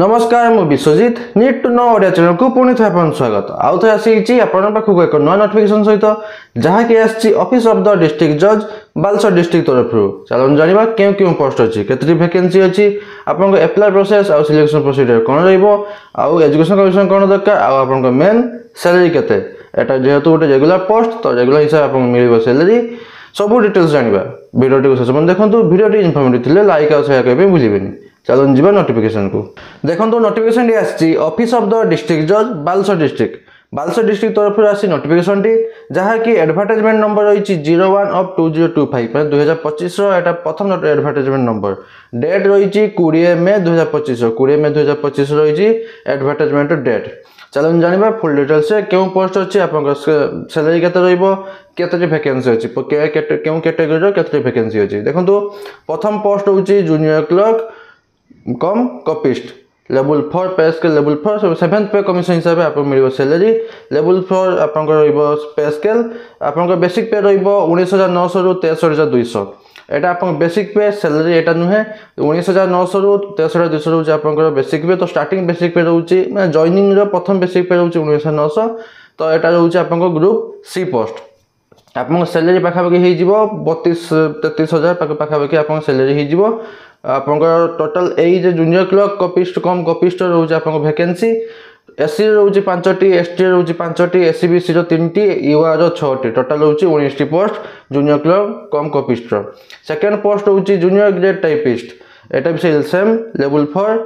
नमस्कार मु Biswajit need to know Odia channel को पुणी थे स्वागत आउ थे आसी आपण पाखक एक नया नोटिफिकेशन सहित जहाँकि आसी ऑफिस ऑफ द डिस्ट्रिक्ट जज बालेश्वर डिस्ट्रिक्ट तरफ चलो जाना क्यों क्यों पोस्ट अच्छी केतरी वैकेंसी अच्छी आपन एप्लाई प्रोसेस आउ सिलेक्शन प्रोसीजर कौन रहा एजुकेशन कमिशन कौन दरकार आपन मेन सैलरी केते एटा जेहेतु गोटे रेगुलर पोस्ट तो रेगुलर हिसाब आपन मिलिबो सैलरी सब डिटेल्स जानिबा वीडियो को शेष देखो वीडियो इनफॉर्मेटिव थिले लाइक आ शेयर करबे भूलिबेनी चलो जीवा नोटिफिकेशन को देखो नोटिफिकेशन टी आसी ऑफिस ऑफ द डिस्ट्रिक्ट जज बालेश्वर डिस्ट्रिक्ट तरफ आसी नोटिफिकेशन टी जहाँ कि एडवर्टाइजमेंट नंबर रही 01/2025 2025 एटा प्रथम एडवर्टाइजमेंट नंबर डेट रही 20 मे 2025 रही एडवर्टाइजमेंट डेट चलो जाना फुल डिटेल्स से क्यों पोस्ट अच्छी आप सैलरी केते वैकेंसी अच्छी क्यों कैटेगरी केते वैकेंसी अच्छी देखो प्रथम पोस्ट हूँ junior clerk cum copyist level 4 pay scale level 4 7th पे कमिशन हिसाब से आप मिल सैलरी लेवल 4 आप पे स्केल आप बेसिक पे रहा 19,900 रु 63,200 एटा आप बेसिक पे सैलरी एटा नुहे 19,900 रु 63,200 रोचे आप बेसिक पे तो स्टार्टिंग बेसिक पे रोचे मैं जॉइनिंग प्रथम बेसिक पे रोचे 19,900 तो एटा रोचे आप ग्रुप सी पोस्ट आप सैलरी पाखापाखि हो 32-33,000 पाखापाखि आप सैलरी हो आप total as junior clerk copyist cum copyist रोचे आप वैकेंसी एससी रोचे 5टी एसटी रोचे 5टी एससी बीसी 3टी यूआर 6टी टोटल रोचे 19टी post junior clerk cum copyist second post रोचे जूनियर ग्रेड टाइपिस्ट एटा भी सेम लेवल 4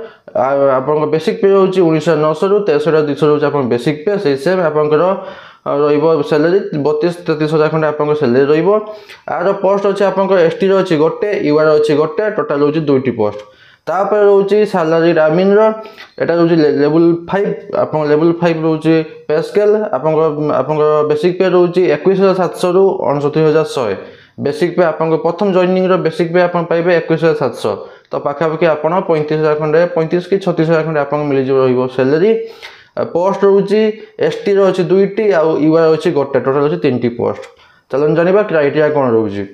आप बेसिक पे रोचे 19,900 रु 63,200 रोचे आप बेसिक पे से सेम आप सैलरी 32-33,000 खंडे आप सैलरी रर पोस्ट अच्छे आप एसटी अच्छी गोटे यूआर अच्छी गोटे टोटाल रोचे 2टी पोस्ट तापर रोचे सैलरी आमिन एटा रोचे लेवल 5 आप लेवल 5 रोचे पे स्केल आप बेसिक पे रोचे 21,700 रु 69,100 बेसिक पे आप प्रथम जॉइनिंग बेसिक पे आप पाइबे 21,700 तो पाखापाखि आप 35,000 खंडे 35 कि 36,000 खंडे आप मिल सैलरी पोस्ट रोचे एसटी अच्छी 2टी आउ यूआर अच्छी गोटे टोटाल अच्छी 3टी पोस्ट चलो जाना क्राइटेरिया कौन रोचे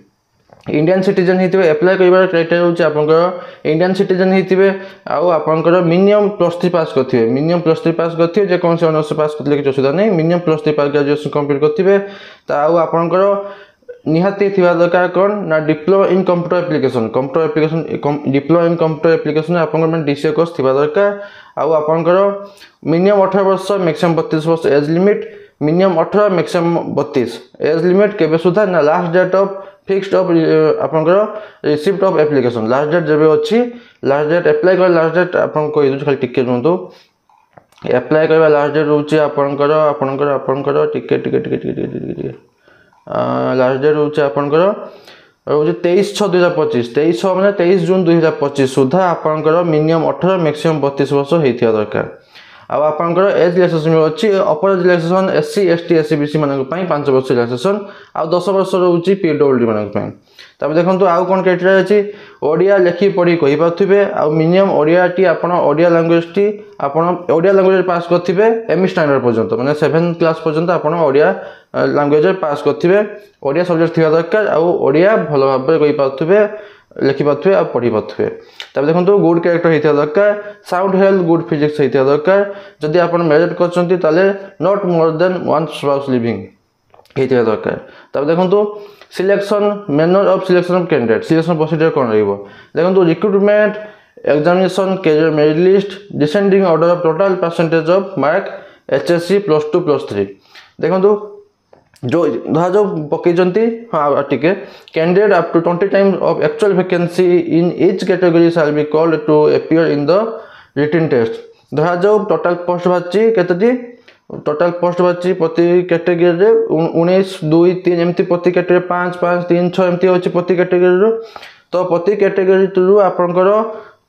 इंडियन सिटीजन होते एप्लाई कर क्राइटेरिया रोचे आप इंडियन सिटीजन होते आउ मिनिमम +3 पास करते मिनिमम +3 पास करते जेको ऑनर्स पास करते किसी असुविधा नहीं मिनिमम +3 पास ग्रेजुएशन कंप्लीट करते आपंकर निहाती थी दरकार कौन ना diploma in computer application diploma in computer application आप डीसीए कोर्स थी दरकार आउर मिनिमम 18 वर्ष मैक्सिमम 32 वर्ष age limit minimum 18 maximum 32 age limit केबे सुधा ना last date of fixed of आपंकर receipt of application last date जब अच्छी लास्ट डेट एप्लाई कर लास्ट डेट आपन कहि खाली टिके रुंतु एप्लाई करबा लास्ट डेट रोचे आपनकर टिके लास्ट डेट रोचे आपनकर रोचे 23/6/2025 23/6 माने 23 जून 2025 सुधा आपनकर मिनिमम 18 मैक्सिमम 32 वर्ष होइथिया दरकार आपंकर एज रिलैक्सेशन अच्छी upper relaxation SC ST SC BC मानक 5 वर्ष रिलैक्सेशन आ 10 वर्ष रोचे पीडब्ल्यूडी मानक देखो आउ कौन क्राइटेरिया अच्छी ओडिया लेखि पढ़ी कहि पाथुबे आ मिनिमम ओडिया टी आपण ओडिया लैंग्वेज टी आपण ओडिया लैंग्वेज पास करथिबे एमई स्टैंडर्ड पर्यंत माने 7th क्लास पर्यंत आपण ओडिया लैंग्वेज पास करथिबे ओडिया सब्जेक्ट थिबा दरकार आ ओडिया भलो भाबे कहि पाथुबे लिखि पाथुबे आ पढ़ी पाथुबे तब देखो गुड कैरेक्टर होइथिया दरकार साउंड हेल्थ गुड फिजिक्स होइथिया दरकार जदि आपण मैरिज करचंती ताले not more than one spouse living होइथिया दरकार तब देखो selection manner of selection of candidate selection procedure कौन रहिबो देखो recruitment examination career merit list descending order of total percentage of mark HSC +2 +3 देखो जो पकईचंती हाँ टिके candidate up to 20 times of actual vacancy in each category shall be called to appear in the written test धरा जाओ total post बाची केतटी total post बाची प्रति कैटेगरी 19 2 3 एमती प्रति कैटेगरी 5 5 3 6 एमती अछि प्रति कैटेगरी तो प्रति कैटेगरी रु आपनकर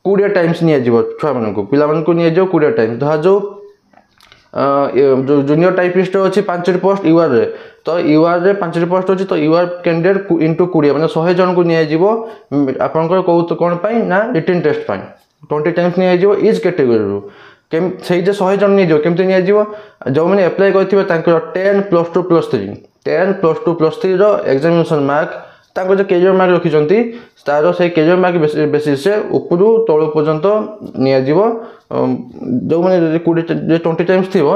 20 टाइम्स निया जिवो छुआ मानकु पिला मानकु निया जो 20 टाइम्स धरा जाओ जूनियर टाइपिस्ट अच्छी 5टी पोस्ट यूआर रे तो यूआर रे 5टी पोस्ट अच्छी तो यूआर कैंडिडेट इंटू 20 माने 100 जन को निया जिवो आपनकर कौन पाई ना रिटन टेस्ट पाई 20 टाइम्स निया जिवो इज कैटेगरी रु केम सही जे 100 जन निया जिवो केमते निया जिवो जो माने अप्लाई करथिबे तांकर 10 +2 +3 10 +2 +3 रो एग्जामिनेशन मार्क ତାଙ୍କ ଯେ କ୍ୟାରିୟର ମାର୍କ ରଖିଛନ୍ତି ତାର ସେଇ କ୍ୟାରିୟର ମାର୍କ ବେସିସ୍ରେ ଉପରୁ ତଳ ପର୍ଯ୍ୟନ୍ତ ନିଆଯିବ। ଯେଉଁମାନେ 20 ଟାଇମ୍ସ ଥିବ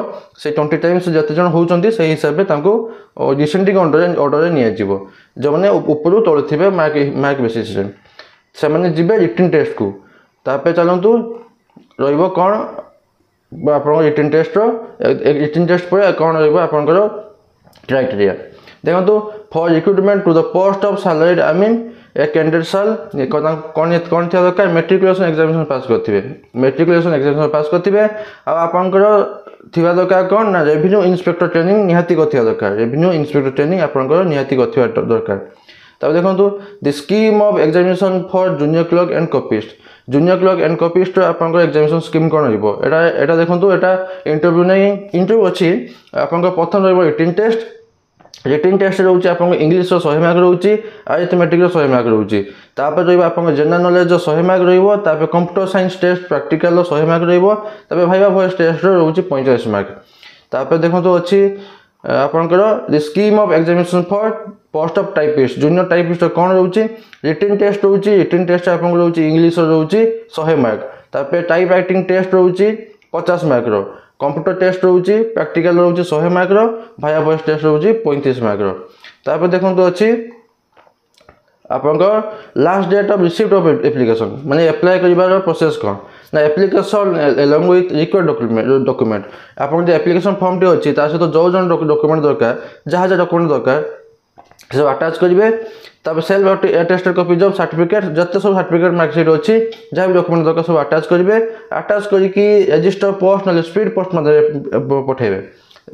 ସେଇ 20 ଟାଇମ୍ସ ଯେତେ ଜଣ ହେଉଛନ୍ତି ସେଇ ହିସାବରେ ତାଙ୍କୁ ଡିସେଣ୍ଡିଂ ଅର୍ଡ଼ରରେ ନିଆଯିବ। ଯେଉଁମାନେ ଉପରୁ ତଳ ଥିବେ ମାର୍କ ବେସିସ୍ରେ ସେମାନେ ଯିବେ ରିଟିନ୍ ଟେଷ୍ଟକୁ। ତାପରେ ଚାଲନ୍ତୁ ରହିବ କ'ଣ ଆପଣଙ୍କ ରିଟିନ୍ ଟେଷ୍ଟ ପରେ କ'ଣ ରହିବ ଆପଣଙ୍କର କ୍ରାଇଟେରିଆ। ଦେଖନ୍ତୁ for recruitment to the post of salaried a candidate shall କ'ଣ ଥିବା ଦରକାର ମେଟ୍ରିକୁଲେସନ୍ ଏକ୍ଜାମିନେସନ୍ ପାସ୍ କରିଥିବେ। ମେଟ୍ରିକୁଲେସନ୍ ଏକ୍ଜାମିନେସନ୍ ପାସ୍ କରିଥିବେ ଆଉ ଆପଣଙ୍କର ଥିବା ଦରକାର କ'ଣ ନା ରେଭିନ୍ୟୁ ଇନ୍ସପେକ୍ଟର ଟ୍ରେନିଂ ନିହାତି କରିଥିବା ଦରକାର। ରେଭିନ୍ୟୁ ଇନ୍ସପେକ୍ଟର ଟ୍ରେନିଂ ଆପଣଙ୍କର ନିହାତି କରିଥିବା ଦରକାର। ତାପରେ ଦେଖନ୍ତୁ the scheme of examination for junior clerk and copyist. Junior clerk and କପିଷ୍ଟର ଆପଣଙ୍କର ଏକ୍ଜାମିନେସନ୍ ସ୍କିମ୍ କ'ଣ ରହିବ ଏଇଟା ଦେଖନ୍ତୁ ଏଇଟା ଇଣ୍ଟରଭ୍ୟୁ ଅଛି। ଆପଣଙ୍କର ପ୍ରଥମ ରହିବ ରିଟିନ୍ ଟେଷ୍ଟ। ରିଟିନ୍ ଟେଷ୍ଟ ରହୁଛି ଆପଣଙ୍କ ଇଂଲିଶର 100 ମାର୍କ ରହୁଛି ଆରିଥମେଟିକ୍ର 100 ମାର୍କ ରହୁଛି। ତାପରେ ରହିବ ଆପଣଙ୍କ ଜେନେରାଲ ନଲେଜର 100 ମାର୍କ ରହିବ। ତାପରେ କମ୍ପ୍ୟୁଟର ସାଇନ୍ସ ଟେଷ୍ଟ ପ୍ରାକ୍ଟିକାଲର 100 ମାର୍କ ରହିବ। ତାପରେ ଭାଇଭା ଭଏସ୍ ଟେଷ୍ଟର ରହୁଛି 45 ମାର୍କ। ତାପରେ ଦେଖନ୍ତୁ ଅଛି ଆପଣଙ୍କର the scheme of examination for post of typist. Junior typist କ'ଣ ରହୁଛି ରିଟିନ୍ ଟେଷ୍ଟ ରହୁଛି। ରିଟିନ୍ ଟେଷ୍ଟ ଆପଣଙ୍କର ରହୁଛି ଇଂଲିଶର ରହୁଛି 100 ମାର୍କ। ତାପରେ ଟାଇପ୍ ରାଇଟିଂ ଟେଷ୍ଟ ରହୁଛି 50 ମାର୍କର। କମ୍ପ୍ୟୁଟର ଟେଷ୍ଟ ରହୁଛି ପ୍ରାକ୍ଟିକାଲ ରହୁଛି 100 ମାର୍କର। ଭାଇଭା ଭଏସ୍ ଟେଷ୍ଟ ରହୁଛି 35 ମାର୍କର। ତାପରେ ଦେଖନ୍ତୁ ଅଛି ଆପଣଙ୍କ last date of receipt of application ମାନେ ଆପ୍ଲାଏ କରିବାର ପ୍ରୋସେସ୍ କ'ଣ ନା application along with required document. ଆପଣଙ୍କ ଯେ ଆପ୍ଲିକେସନ୍ ଫର୍ମଟି ଅଛି ତା ସହିତ ଯେଉଁ ଡକ୍ୟୁମେଣ୍ଟ ଦରକାର ଯାହା ଡକ୍ୟୁମେଣ୍ଟ ଦରକାର ସେସବୁ ଆଟାଚ୍ କରିବେ। ତାପରେ self attested copies of certificate ଯେତେ ସବୁ ସାର୍ଟିଫିକେଟ୍ ମାର୍କସିଟ୍ ଅଛି ଯାହା ବି ଡକ୍ୟୁମେଣ୍ଟ ଦରକାର ସବୁ ଆଟାଚ୍ କରିବେ। ଆଟାଚ୍ କରିକି ରେଜିଷ୍ଟର ପୋଷ୍ଟ ନହେଲେ ସ୍ପିଡ୍ ପୋଷ୍ଟ ମାଧ୍ୟମରେ ପଠାଇବେ।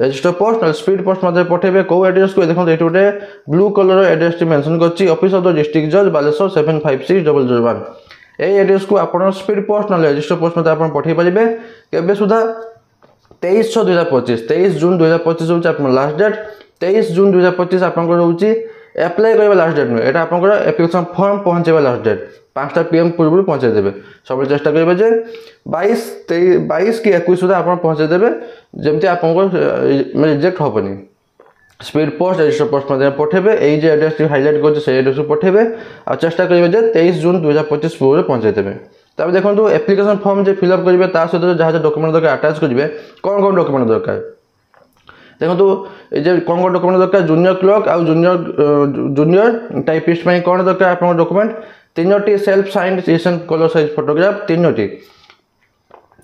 ରେଜିଷ୍ଟର ପୋଷ୍ଟ ନହେଲେ ସ୍ପିଡ୍ ପୋଷ୍ଟ ମାଧ୍ୟମରେ ପଠାଇବେ। କେଉଁ ଆଡ୍ରେସକୁ ଦେଖନ୍ତୁ ଏଠି ଗୋଟେ ବ୍ଲୁ କଲର ଆଡ୍ରେସଟି ମେନସନ୍ କରିଛି ଅଫିସ୍ ଅଫ୍ ଦ ଡିଷ୍ଟ୍ରିକ୍ଟ ଜଜ୍ ବାଲେଶ୍ୱର 756001। এই ଆଡ୍ରେସକୁ ଆପଣ ସ୍ପିଡ୍ ପୋଷ୍ଟ ନହେଲେ ରେଜିଷ୍ଟର ପୋଷ୍ଟ ମାଧ୍ୟମରେ ଆପଣ ପଠାଇ ପାରିବେ। କେବେ ସୁଦ୍ଧା 23/6/2025 23 ଜୁନ୍ 2025 ହେଉଛି ଆପଣଙ୍କ ଲାଷ୍ଟ ଡେଟ୍। 23 ଜୁନ୍ 2025 ଆପଣଙ୍କର ରହୁଛି ଆପ୍ଲାଏ କରିବା ଲାଷ୍ଟ ଡେଟ୍ ନୁହେଁ ଏଇଟା ଆପଣଙ୍କର ଆପ୍ଲିକେସନ୍ ଫର୍ମ ପହଞ୍ଚାଇବା ଲାଷ୍ଟ ଡେଟ୍। 5ଟା PM ପୂର୍ବରୁ ପହଞ୍ଚାଇ ଦେବେ। ସବୁବେଳେ ଚେଷ୍ଟା କରିବେ ଯେ 22 କି 21 ସୁଦ୍ଧା ଆପଣ ପହଞ୍ଚାଇ ଦେବେ ଯେମିତି ଆପଣଙ୍କ ରିଜେକ୍ଟ ହେବନି। ସ୍ପିଡ୍ ପୋଷ୍ଟ ରେଜିଷ୍ଟର ପୋଷ୍ଟ ମାଧ୍ୟମରେ ପଠାଇବେ। ଏଇ ଯେ ଆଡ୍ରେସଟି ହାଇଲାଇଟ୍ କରୁଛି ସେଇ ଆଡ୍ରେସକୁ ପଠାଇବେ ଆଉ ଚେଷ୍ଟା କରିବେ ଯେ 23 ଜୁନ୍ 2025 ପୂର୍ବରୁ ପହଞ୍ଚାଇ ଦେବେ। ତାପରେ ଦେଖନ୍ତୁ ଆପ୍ଲିକେସନ୍ ଫର୍ମ ଯେ ଫିଲ୍ଅପ୍ କରିବେ ତା ସହିତ ଯାହା ଡକ୍ୟୁମେଣ୍ଟ ଦରକାର ଆଟାଚ୍ କରିବେ। କ'ଣ ଡକ୍ୟୁମେଣ୍ଟ ଦରକାର ଦେଖନ୍ତୁ এই যে କ'ଣ ଡକ୍ୟୁମେଣ୍ଟ ଦରକାର ଜୁନିୟର କ୍ଲର୍କ ଆଉ ଜୁନିୟର ଟାଇପିଷ୍ଟ ପାଇଁ କ'ଣ ଦରକାର ଆପଣଙ୍କ ଡକ୍ୟୁମେଣ୍ଟ 3ଟି self signed recent colour size photograph 3ଟି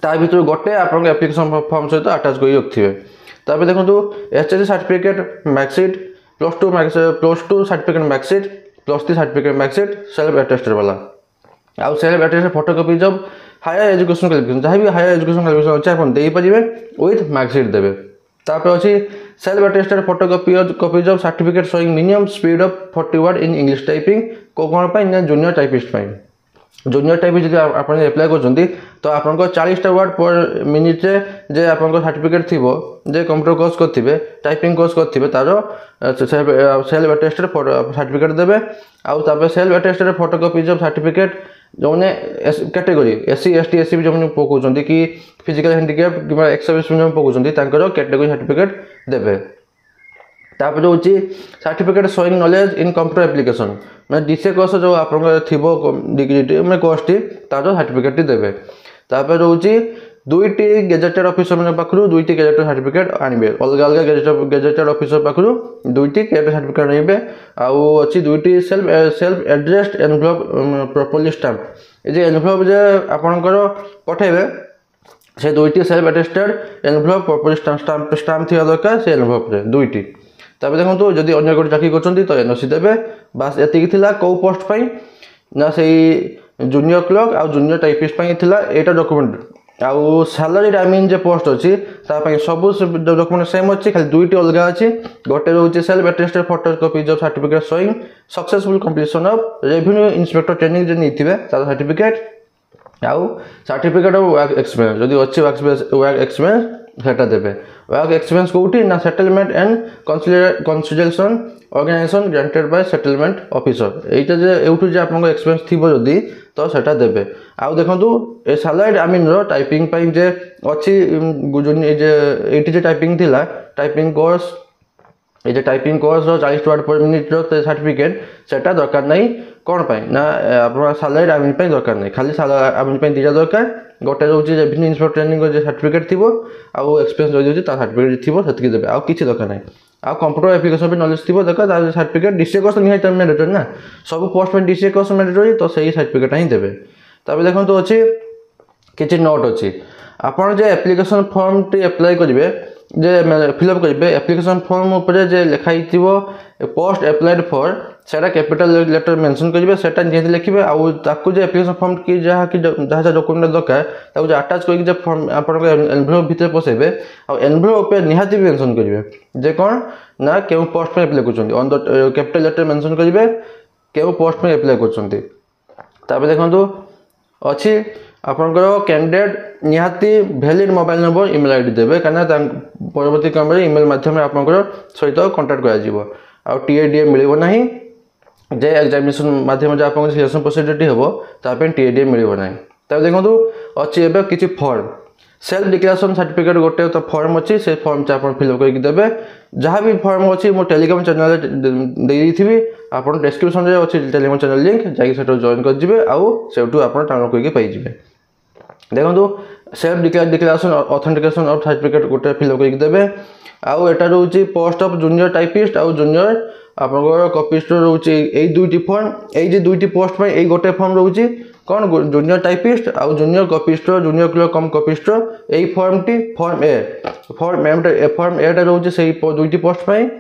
ତା ଭିତରୁ ଗୋଟେ ଆପଣଙ୍କ ଆପ୍ଲିକେସନ୍ ଫର୍ମ ସହିତ ଆଟାଚ୍ କରି ରଖିଥିବେ। ତାପରେ ଦେଖନ୍ତୁ HSC certificate marksheet +2 certificate marksheet +3 certificate marksheet self attested ବାଲା ଆଉ self attested photocopies of higher education qualification ଯାହା ବି ହାୟର ଏଜୁକେସନ୍ କ୍ୱାଲିଫିକେସନ୍ ଅଛି ଆପଣ ଦେଇପାରିବେ ୱିଥ୍ ମାର୍କସିଟ୍ ଦେବେ। ତାପରେ ଅଛି self attested photocopies of certificate showing minimum speed of 40 word in English typing କ'ଣ ପାଇଁ ନା ଜୁନିୟର ଟାଇପିଷ୍ଟ ପାଇଁ। ଜୁନିୟର ଟାଇପିଷ୍ଟ ଯଦି ଆପଣ ଆପ୍ଲାଏ କରୁଛନ୍ତି ତ ଆପଣଙ୍କ 40ଟା ୱାର୍ଡ ପର୍ ମିନିଟ୍ରେ ଯେ ଆପଣଙ୍କ ସାର୍ଟିଫିକେଟ୍ ଥିବ ଯେ କମ୍ପ୍ୟୁଟର କୋର୍ସ କରିଥିବେ ଟାଇପିଂ କୋର୍ସ କରିଥିବେ ତାର ସେଲ୍ଫ ଆଟେଷ୍ଟେଡ୍ ସାର୍ଟିଫିକେଟ୍ ଦେବେ। ଆଉ ତାପରେ self attested photocopies of certificate ଯେଉଁମାନେ କ୍ୟାଟେଗୋରୀ SC ST SC ବି ଯେଉଁମାନେ ପକାଉଛନ୍ତି କି ଫିଜିକାଲ୍ ହ୍ୟାଣ୍ଡିକ୍ୟାପ୍ କିମ୍ବା ଏକ୍ସର୍ଭିସ୍ ଯେଉଁମାନେ ପକାଉଛନ୍ତି ତାଙ୍କର କ୍ୟାଟେଗୋରୀ ସାର୍ଟିଫିକେଟ୍ ଦେବେ। ତାପରେ ହେଉଛି certificate showing knowledge in computer application ମାନେ DCA କୋର୍ସ ଯେଉଁ ଆପଣଙ୍କର ଥିବ ଡିଗ୍ରୀଟି ମାନେ କୋର୍ସଟି ତାର ସାର୍ଟିଫିକେଟ୍ଟି ଦେବେ। ତାପରେ ରହୁଛି 2ଟି ଗେଜେଟେଡ୍ ଅଫିସରଙ୍କ ପାଖରୁ 2ଟି ଗେଜେଟେଡ୍ ସାର୍ଟିଫିକେଟ୍ ଆଣିବେ। ଅଲଗା ଅଲଗା ଗେଜେଟେଡ୍ ଅଫିସର ପାଖରୁ 2ଟି ଗେଜେଟେଡ୍ ସାର୍ଟିଫିକେଟ୍ ଆଣିବେ। ଆଉ ଅଛି 2ଟି self addressed envelope properly stamp ଏ ଯେ ଏନଭଲପ୍ ଯେ ଆପଣଙ୍କର ପଠାଇବେ ସେ 2ଟି self attested envelope properly stamp ଥିବା ଦରକାର ସେ ଏନଭଲପ୍ରେ 2ଟି। ତାପରେ ଦେଖନ୍ତୁ ଯଦି ଅନ୍ୟ ଗୋଟେ ଚାକିରି କରୁଛନ୍ତି ତ NOC ଦେବେ। ବାସ୍ ଏତିକି ଥିଲା କେଉଁ ପୋଷ୍ଟ ପାଇଁ ନା ସେଇ ଜୁନିୟର କ୍ଲର୍କ ଆଉ ଜୁନିୟର ଟାଇପିଷ୍ଟ ପାଇଁ ଥିଲା ଏଇଟା ଡକ୍ୟୁମେଣ୍ଟ। ଆଉ ସାଲାରିଡ୍ ଯେ ପୋଷ୍ଟ ଅଛି ତା ପାଇଁ ସବୁ ଡକ୍ୟୁମେଣ୍ଟ ସେମ୍ ଅଛି ଖାଲି 2ଟି ଅଲଗା ଅଛି। ଗୋଟେ ରହୁଛି self attested photocopies of certificate showing successful completion of revenue inspector training ଯେ ନେଇଥିବେ ତାର ସାର୍ଟିଫିକେଟ୍ ଆଉ ସାର୍ଟିଫିକେଟ୍ ଅଫ୍ ୱାର୍କ ଏକ୍ସପିରିଏନ୍ସ ଯଦି ଅଛି ୱାର୍କ ଏକ୍ସପିରିଏନ୍ସ সেটা দেবে। ওয়ার্ক এক্সপিরিয়েন্স কোটি না settlement and consideration organization granted by settlement officer এইটা যে এউঠু যে আপনার এক্সপিরিয়েন্স থিব যদি তো সেটা দেবে। আউ দেখন্তু এ সালাইড আমিনর টাইপিং পাই যে অছি যে এইটি যে টাইপিং থিলা টাইপিং কোর্স ये typing course 40 word per minute certificate सेटा दरकार नहीं कौन पाई ना आप सालारी आर्मी दरकार नहीं खाली सालारी आर्मी दुटा दरकार गोटे रोचे रेवेन्यू इंस्पेक्टर ट्रेनिंग सर्टिफिकेट थी आउ एक्सपीरियंस रही है सर्टिफिकेट थी से देते आउ किसी दरकार नहीं आ कंप्यूटर एप्लिकेशन भी नॉलेज थी दरकार सर्टिफिकेट डीसीए कोर्स निहाय मैंडेटरी ना सब पोस्ट में डीसीए कोर्स मैंडेटरी तो सही सर्टिफिकेट ही देवे तब देखो तो अच्छी किसी नोट अच्छी आपड़ जो एप्लिकेशन फॉर्म टी अप्लाई करेंगे जे फिलअप करेंगे एप्लिकेशन फॉर्म उपर जे लिखाई पोस्ट अप्लाइड फॉर सेटा कैपिटल लेटर मेंशन करेंगे सेटा निहाती लिखिए आउ एप्लिकेशन फॉर्म की जहाँ जहाँ डॉक्यूमेंट दरकार जो अटैच करके फॉर्म आप एनवेलप भितर पसेबे आ एनवेलप निहाती भी मेंशन करेंगे जे कौन ना क्यों पोस्ट में अप्लाई कर on the capital letter mention करेंगे क्यों पोस्ट में अप्लाई कर देखो अच्छी आपंकर कैंडिडेट निहाती valid mobile number email ID देवे कहीं परवर्ती क्रम में ईमेल मध्यम आपंकर सहित कंटाक्ट कर टीएडीए मिल ना जे एग्जामिनेशन मध्यम जो आप सिलेक्शन प्रोसीजर हम टीएडीए मिल ना तब देखो अच्छी एवं किसी फॉर्म सेल्फ डिक्लेरेशन सर्टिफिकेट गोटे तो फॉर्म अच्छी से फॉर्म से आप फिलअप करके देवे जहाँ भी फॉर्म अच्छी मो टेलीग्राम चैनल देती आप डिस्क्रिप्शन में अच्छी टेलीग्राम चैनल लिंक जाकि जॉइन कर आउ से डाउनलोड करके पाइबे देखो self declaration authentication of certificate गोटे फिलअप करके देवे आउ एटा रोचे पोस्ट ऑफ जूनियर टाइपिस्ट आउ जूनियर आपंकर कपिस्ट रोचे यही दुईटी फॉर्म ये दुईटी पोस्ट में यही गोटे फॉर्म रोचे कौन जूनियर टाइपिस्ट आउ जूनियर कपिस्ट जूनियर क्लर्क कम कपिस्ट यही फॉर्म टी फॉर्म ए फॉर्म एटा रोचे से दुईटी पोस्ट में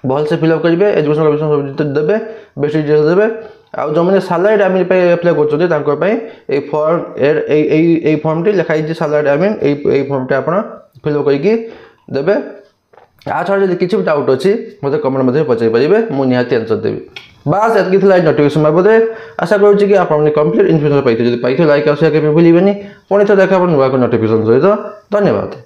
भल से फिलअप करेंगे एजुकेशन कमिशन देवे बेस्ट डिटेल्स देवे आउ जो मैंने सालारी आर्मी अप्लाई कर फॉर्म फॉर्म टी लिखाई सालारी आर्मी यही फॉर्म टी आप फिलअप करके देवे आ छाड़ जब किसी भी डाउट अच्छी मतलब कमेंट मध्य पचारि पारे मुझे निहाती आंसर देवी बास एतकी नोटिफिकेशन बाबद आशा करुँच कि आप कंप्लीट इनफर्मेशन पाई लाइक और शेयर करके भूलें पुणी थे देखा नुआ नोटिफिकेशन सहित धन्यवाद।